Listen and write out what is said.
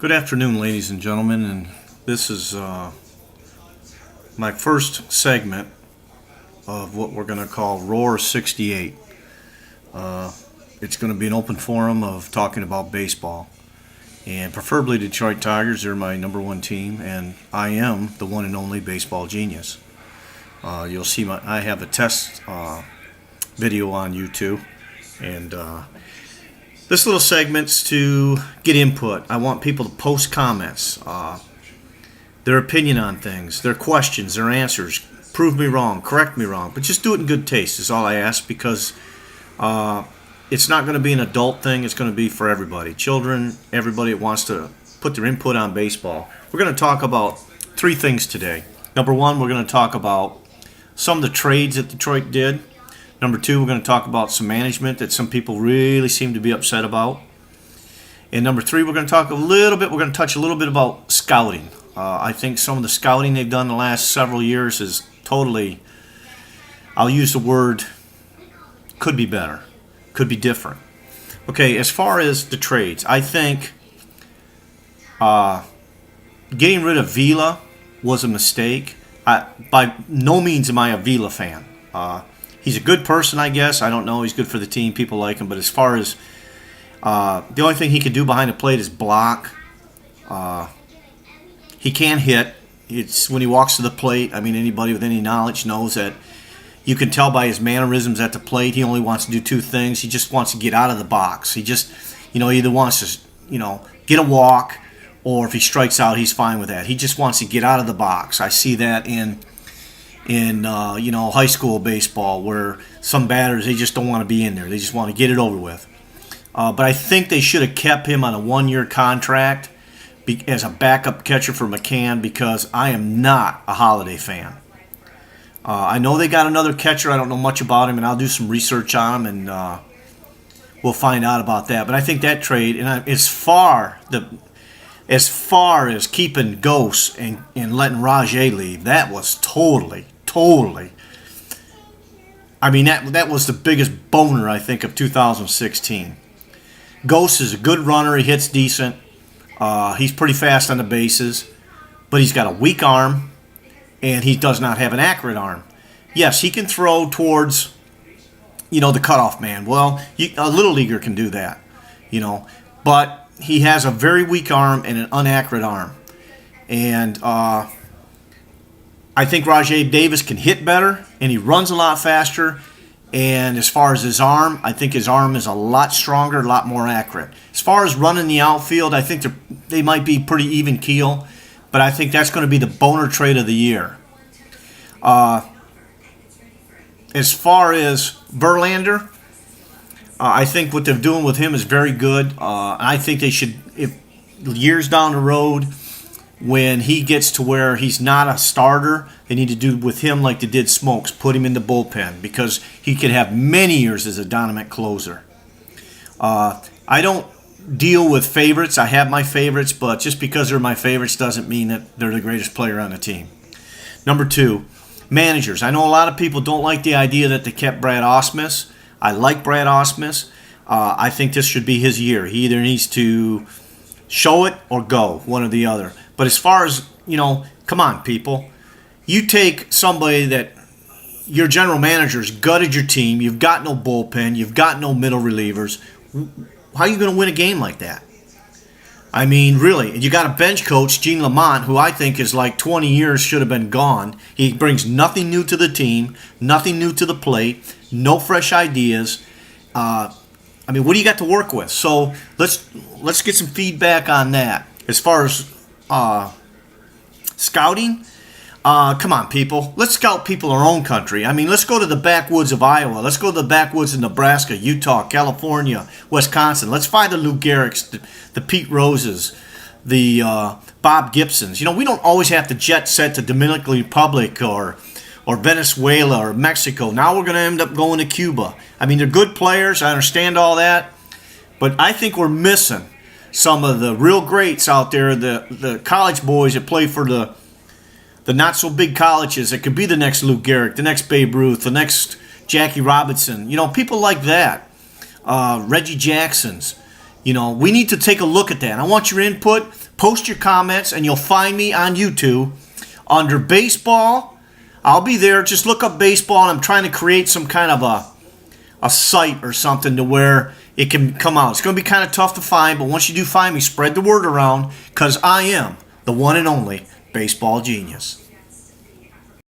Good afternoon, ladies and gentlemen, and this is my first segment of what we're going to call Caroar68. It's going to be an open forum of talking about baseball, and preferably Detroit Tigers. They're my number one team, and I am the one and only baseball genius. You'll see I have a test video on YouTube, and this little segment's to get input. I want people to post comments, their opinion on things, their questions, their answers. Prove me wrong, correct me wrong, but just do it in good taste is all I ask, because it's not going to be an adult thing. It's going to be for everybody, children, everybody that wants to put their input on baseball. We're going to talk about three things today. Number one, we're going to talk about some of the trades that Detroit did. Number two, we're going to talk about some management that some people really seem to be upset about. And number three, we're going to touch a little bit about scouting. I think some of the scouting they've done the last several years is totally, I'll use the word, could be better, could be different. Okay, as far as the trades, I think getting rid of Vila was a mistake. By no means am I a Vila fan. He's a good person, I guess. I don't know. He's good for the team. People like him. But as far as the only thing he can do behind the plate is block. He can hit. It's when he walks to the plate. I mean, anybody with any knowledge knows that you can tell by his mannerisms at the plate. He only wants to do two things. He just wants to get out of the box. He just, either wants to, get a walk, or if he strikes out, he's fine with that. He just wants to get out of the box. I see that in high school baseball, where some batters, they just don't want to be in there. They just want to get it over with. But I think they should have kept him on a one-year contract as a backup catcher for McCann, because I am not a Holiday fan. I know they got another catcher. I don't know much about him, and I'll do some research on him, and we'll find out about that. But I think that trade, and as far as keeping Ghost and letting Rajay leave, that was totally. I mean, that was the biggest boner, I think, of 2016. Ghost is a good runner. He hits decent. He's pretty fast on the bases, but he's got a weak arm, and he does not have an accurate arm. Yes, he can throw towards, the cutoff man. Well, a little leaguer can do that, but he has a very weak arm and an inaccurate arm. And I think Rajay Davis can hit better, and he runs a lot faster. And as far as his arm, I think his arm is a lot stronger, a lot more accurate. As far as running the outfield, I think they might be pretty even keel, but I think that's going to be the boner trade of the year. As far as Verlander, I think what they're doing with him is very good. I think they should, if years down the road, when he gets to where he's not a starter, they need to do with him like they did Smokes, put him in the bullpen, because he could have many years as a dynamic closer. I don't deal with favorites. I have my favorites, but just because they're my favorites doesn't mean that they're the greatest player on the team. Number two, managers. I know a lot of people don't like the idea that they kept Brad Ausmus. I like Brad Ausmus. I think this should be his year. He either needs to show it or go, one or the other. But as far as, come on, people. You take somebody that your general manager's gutted your team, you've got no bullpen, you've got no middle relievers. How are you going to win a game like that? I mean, really. You got a bench coach, Gene Lamont, who I think is like 20 years should have been gone. He brings nothing new to the team, nothing new to the plate, no fresh ideas. What do you got to work with? So let's get some feedback on that. As far as scouting, come on, people. Let's scout people in our own country. I mean, let's go to the backwoods of Iowa. Let's go to the backwoods of Nebraska, Utah, California, Wisconsin. Let's find the Lou Gehrig's, the Pete Roses, the Bob Gibsons. We don't always have to jet set to Dominican Republic or Venezuela or Mexico. Now we're going to end up going to Cuba. I mean, they're good players. I understand all that. But I think we're missing some of the real greats out there, the college boys that play for the not-so-big colleges that could be the next Lou Gehrig, the next Babe Ruth, the next Jackie Robinson. People like that. Reggie Jackson's. We need to take a look at that. I want your input. Post your comments, and you'll find me on YouTube under baseball. I'll be there. Just look up baseball, and I'm trying to create some kind of a site or something to where it can come out. It's going to be kind of tough to find, but once you do find me, spread the word around, because I am the one and only baseball genius.